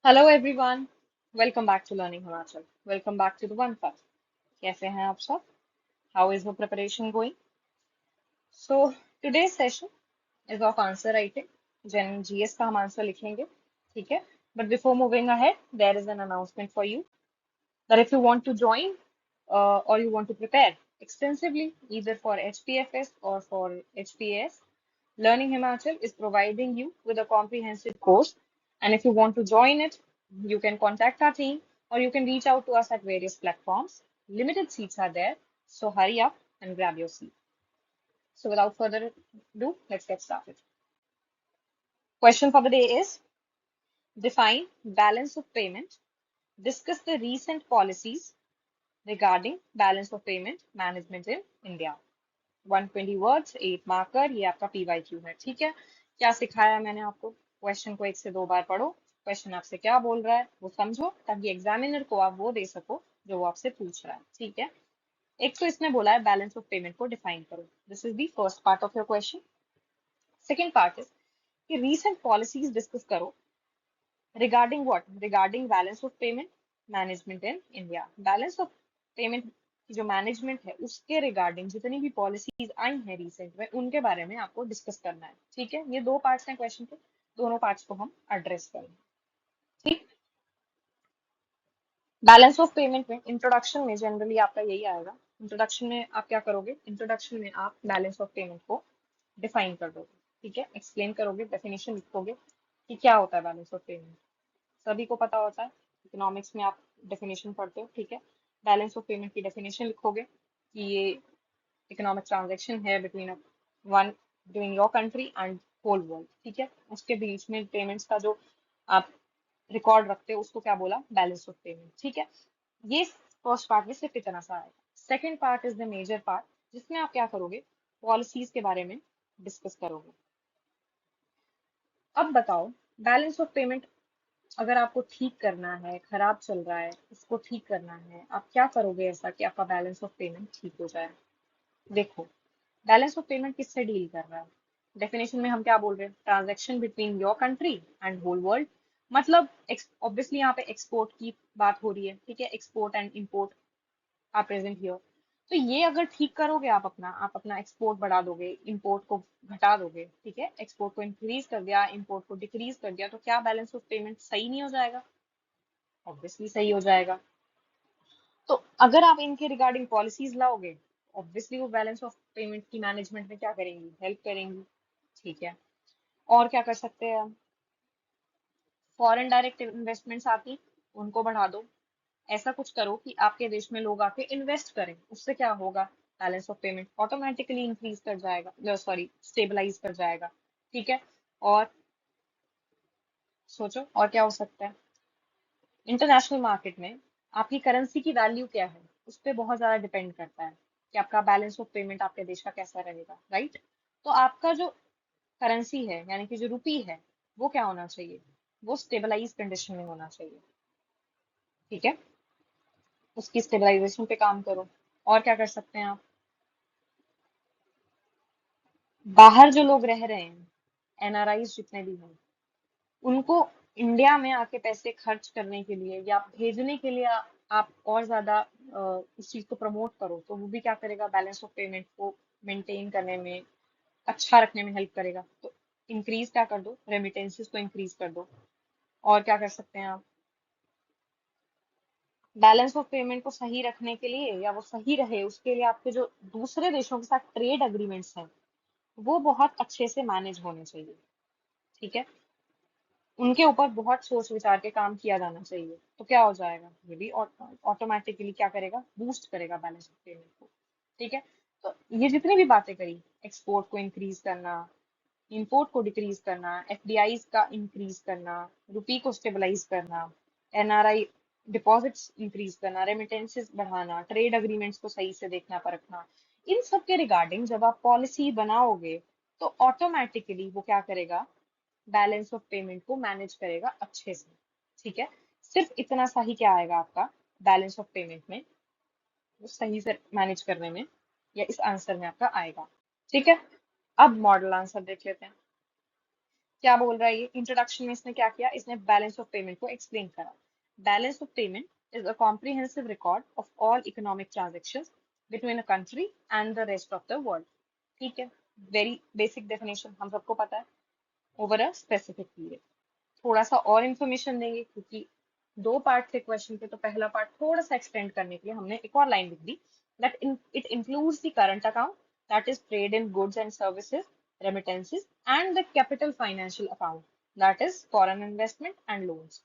Hello everyone. Welcome back to Learning Himachal. Welcome back to the One Path. कैसे हैं आप सब? How is your preparation going? So today's session is of answer writing. Gen GS का हम answer लिखेंगे, ठीक है? But before moving ahead, there is an announcement for you that if you want to join or you want to prepare extensively either for HPFS or for HPAS, Learning Himachal is providing you with a comprehensive course. And if you want to join it, you can contact our team or you can reach out to us at various platforms. Limited seats are there, so hurry up and grab your seat. So without further ado, let's get started. Question for the day is define balance of payment, discuss the recent policies regarding balance of payment management in India. 120 words 8 marker, ये आपका PYQ है, ठीक है? क्या सिखाया मैंने आपको? Question को एक से दो बार पढ़ो, क्वेश्चन आपसे क्या बोल रहा है वो समझो, ताकि एग्जामिनर को आप वो दे सको जो वो आपसे पूछ रहा है, ठीक है? एक तो इसने बोला है बैलेंस ऑफ पेमेंट को डिफाइन करो, this is the first part of your question. Second part is कि रीसेंट पॉलिसीज डिस्कस करो regarding what, regarding balance of payment management in India. Balance of payment की जो मैनेजमेंट है उसके regarding जितनी भी पॉलिसीज आई हैं रिसेंट में उनके बारे में आपको डिस्कस करना है, ठीक है? ये दो पार्ट्स हैं क्वेश्चन के, दोनों पार्ट्स को हम एड्रेस करेंगे, ठीक? बैलेंस ऑफ पेमेंट में इंट्रोडक्शन में जनरली आपका यही आएगा। इंट्रोडक्शन में आप क्या करोगे? इंट्रोडक्शन में आप बैलेंस ऑफ पेमेंट को डिफाइन कर दोगे, ठीक है? एक्सप्लेन करोगे, डेफिनेशन लिखोगे कि क्या होता है बैलेंस ऑफ पेमेंट। सभी को पता होता है, इकोनॉमिक्स में आप डेफिनेशन पढ़ते हो, ठीक है? बैलेंस ऑफ पेमेंट की डेफिनेशन लिखोगे कि ये इकोनॉमिक ट्रांजैक्शन है between one between your country and whole world, ठीक है? उसके बीच में पेमेंट्स का जो आप रिकॉर्ड रखते हो उसको क्या बोला? बैलेंस ऑफ पेमेंट, ठीक है? ये फर्स्ट पार्ट में सिर्फ इतना सा आएगा। Second part is the major part, जिसमें आप क्या करोगे? पॉलिसीज के बारे में डिस्कस करोगे। अब बताओ, बैलेंस ऑफ पेमेंट अगर आपको ठीक करना है, खराब चल रहा है, उसको ठीक करना है, आप क्या करोगे ऐसा कि आपका बैलेंस ऑफ पेमेंट ठीक हो जाए? देखो, बैलेंस ऑफ पेमेंट किससे डील कर रहा है? डेफिनेशन में हम क्या बोल रहे हैं? Transaction between your country and whole world. मतलब ऑब्वियसली यहाँ पे एक्सपोर्ट की बात हो रही है, ठीक है? Export and import are present here. तो ये अगर ठीक करोगे आप अपना एक्सपोर्ट बढ़ा दोगे, इंपोर्ट को घटा दोगे, ठीक है? एक्सपोर्ट को इंक्रीज कर दिया, इंपोर्ट को डिक्रीज कर दिया, तो क्या बैलेंस ऑफ पेमेंट सही नहीं हो जाएगा? ऑब्वियसली सही हो जाएगा। तो अगर आप इनके रिगार्डिंग पॉलिसीज लाओगे, ऑब्वियसली वो बैलेंस ऑफ पेमेंट की मैनेजमेंट में क्या करेंगी? हेल्प करेंगी, ठीक है? और क्या कर सकते हैं हम? फॉरेन डायरेक्ट इन्वेस्टमेंट्स आती, उनको बढ़ा दो। ऐसा कुछ करो कि आपके देश में लोग आके इन्वेस्ट करें, उससे क्या होगा? Balance of payment automatically increase कर जाएगा, सॉरी स्टेबलाइज कर जाएगा, ठीक है? और सोचो और क्या हो सकता है? इंटरनेशनल मार्केट में आपकी करेंसी की वैल्यू क्या है, उस पर बहुत ज्यादा डिपेंड करता है कि आपका बैलेंस ऑफ पेमेंट आपके देश का कैसा रहेगा, राइट? तो आपका जो करेंसी है यानी कि जो रुपी है, वो क्या होना चाहिए? वो स्टेबलाइज कंडीशन में होना चाहिए, ठीक है? उसकी स्टेबलाइजेशन पे काम करो। और क्या कर सकते हैं आप? बाहर जो लोग रह रहे हैं, एनआरआई जितने भी हैं, उनको इंडिया में आके पैसे खर्च करने के लिए या भेजने के लिए आप और ज्यादा उस चीज को प्रमोट करो, तो वो भी क्या करेगा? बैलेंस ऑफ पेमेंट को मेंटेन करने में, अच्छा रखने में हेल्प करेगा। तो इंक्रीज क्या कर दो? रेमिटेंसेस को इंक्रीज कर दो। और क्या कर सकते हैं आप? बैलेंस ऑफ पेमेंट को सही रखने के लिए या वो सही रहे उसके लिए आपके जो दूसरे देशों के साथ ट्रेड एग्रीमेंट्स हैं, वो बहुत अच्छे से मैनेज होने चाहिए, ठीक है? उनके ऊपर बहुत सोच विचार के काम किया जाना चाहिए। तो क्या हो जाएगा? ये भी ऑटोमेटिकली क्या करेगा? बूस्ट करेगा बैलेंस ऑफ पेमेंट को, ठीक है? तो ये जितनी भी बातें करी, एक्सपोर्ट को इंक्रीज करना, इंपोर्ट को डिक्रीज करना, एफडीआई का इंक्रीज करना, रुपी को स्टेबलाइज करना, एनआरआई डिपॉजिट्स इंक्रीज करना, रेमिटेंसेस बढ़ाना, ट्रेड एग्रीमेंट्स को सही से देखना परखना, इन सब के रिगार्डिंग जब आप पॉलिसी बनाओगे, तो ऑटोमेटिकली वो क्या करेगा? बैलेंस ऑफ पेमेंट को मैनेज करेगा अच्छे से, ठीक है? सिर्फ इतना सा ही क्या आएगा आपका बैलेंस ऑफ पेमेंट में, वो सही से मैनेज करने में, या इस आंसर में आपका आएगा, ठीक है? अब मॉडल आंसर देख लेते हैं। क्या बोल रहा है ये? इंट्रोडक्शन में इसने क्या किया, इसने बैलेंस ऑफ पेमेंट को एक्सप्लेन करा। Balance of payment is a comprehensive record of all economic transactions between a country and the rest of the world. ठीक है, वेरी बेसिक डेफिनेशन हम सबको पता है, ओवर अ स्पेसिफिक पीरियड। थोड़ा सा और इंफॉर्मेशन देंगे क्योंकि दो पार्ट थे क्वेश्चन के, तो पहला पार्ट थोड़ा सा एक्सटेंड करने के लिए हमने एक और लाइन लिख दी, that it includes the current account, that is trade in goods and services, remittances, and the capital financial account, that is foreign investment and loans.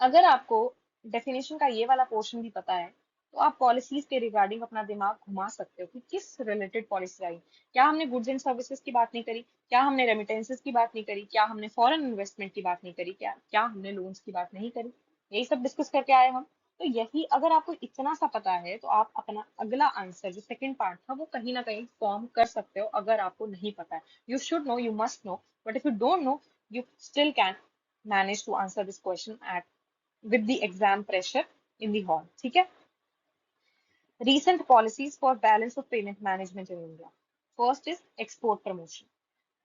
अगर आपको डेफिनेशन का ये वाला पोर्शन भी पता है तो आप पॉलिसीज के रिगार्डिंग अपना दिमाग घुमा सकते हो कि किस रिलेटेड पॉलिसी आई। क्या हमने गुड्स एंड सर्विसेज की बात नहीं करी? क्या हमने रेमिटेंसेस की बात नहीं करी? क्या हमने फॉरेन इन्वेस्टमेंट की बात नहीं करी? क्या क्या हमने लोन्स की बात नहीं करी? यही सब डिस्कस करके आए हम। तो यही अगर आपको इतना सा पता है तो आप अपना अगला आंसर जो सेकंड पार्ट था वो कहीं ना कहीं फॉर्म कर सकते हो। अगर आपको नहीं पता है, you should know, you must know, but if you don't know, you still can manage to answer this question at with the exam pressure in the hall. ठीक है? Recent policies for balance of payment management in India. First is export promotion,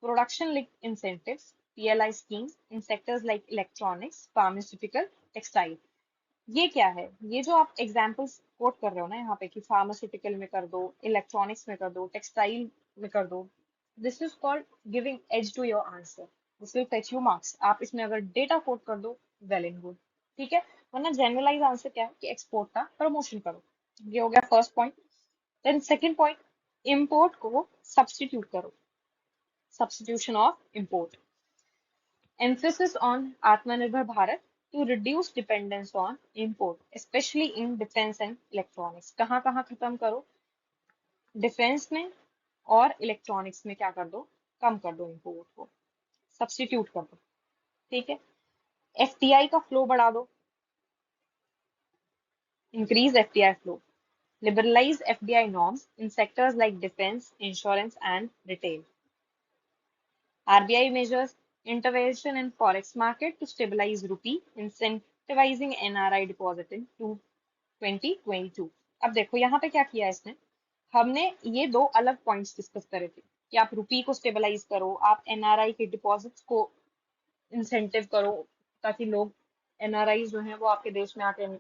production linked incentives, PLI schemes in sectors like electronics, pharmaceutical, textile. ये क्या है? ये जो आप examples coat कर रहे हो ना यहाँ पे कि फार्मास्यूटिकल में कर दो, इलेक्ट्रॉनिक्स में कर दो, टेक्सटाइल में कर दो, this is called giving edge to your answer, this will fetch you marks. आप इसमें अगर डेटा कोट कर दो, वेल एंड गुड, ठीक है। वरना जनरलाइज आंसर क्या है कि एक्सपोर्ट का प्रमोशन करो। ये हो गया first point. Then second point, import को सब्सटीट्यूट करो, substitution of import. Emphasis on Atmanirbhar Bharat to reduce dependence on import, especially in defense and electronics. कहाँ कहाँ खत्म करो? डिफेंस में और इलेक्ट्रॉनिक्स में क्या कर दो? कम कर दो इम्पोर्ट को, सब्सटीट्यूट कर दो। ठीक है। एफडीआई का फ्लो बढ़ा दो, increase FDI flow, liberalize FDI norms in sectors like defense, insurance, and retail. RBI measures intervention in forex market to stabilize rupee, incentivizing NRI deposit in 2022. अब देखो यहाँ पे क्या किया इसने, हमने ये दो अलग पॉइंट्स डिस्कस करे थे कि आप रुपी को स्टेबलाइज करो, आप एनआरआई के डिपॉजिट्स को इंसेंटिव करो ताकि लोग, एनआरआई जो है वो आपके देश में आके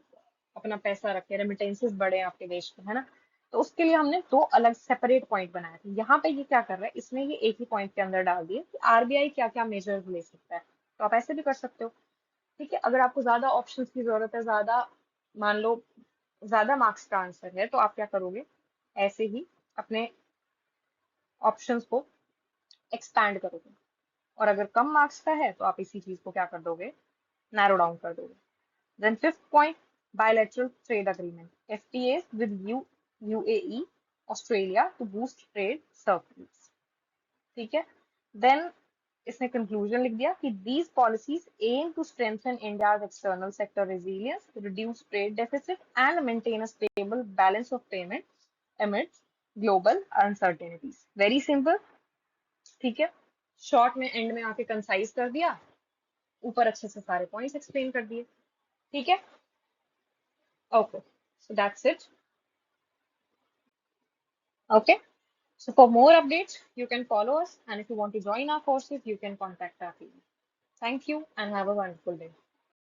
अपना पैसा रखे, रेमिटेंसेस बढ़े आपके देश में, है ना। तो उसके लिए हमने दो अलग सेपरेट पॉइंट बनाए थे। यहाँ पे ये क्या कर रहा है, इसने ये एक ही पॉइंट के अंदर डाल दिया कि आरबीआई क्या क्या मेजर्स ले सकता है। तो आप ऐसे भी कर सकते हो। ठीक है, अगर आपको ज्यादा ऑप्शंस की जरूरत है, ज्यादा मान लो ज्यादा मार्क्स का आंसर है, तो आप क्या करोगे, ऐसे ही अपने ऑप्शंस को एक्सपैंड करोगे। और अगर कम मार्क्स का है तो आप इसी चीज को क्या कर दोगे, नैरो डाउन कर दोगे। Then fifth point, bilateral trade agreement, FTAs with UAE, Australia to boost trade surplus. ठीक है। देन इसने कंक्लूजन लिख दिया कि these policies aim to strengthen India's external sector resilience, reduce trade deficit, and maintain a stable balance of payment amidst global uncertainties. Very simple, ठीक है। Short में and में आके कंसाइज कर दिया, ऊपर अच्छे से सारे पॉइंट्स एक्सप्लेन कर दिए। ठीक है, okay, so that's it. Okay. So for more updates, you can follow us. And if you want to join our courses, you can contact our team. Thank you and have a wonderful day.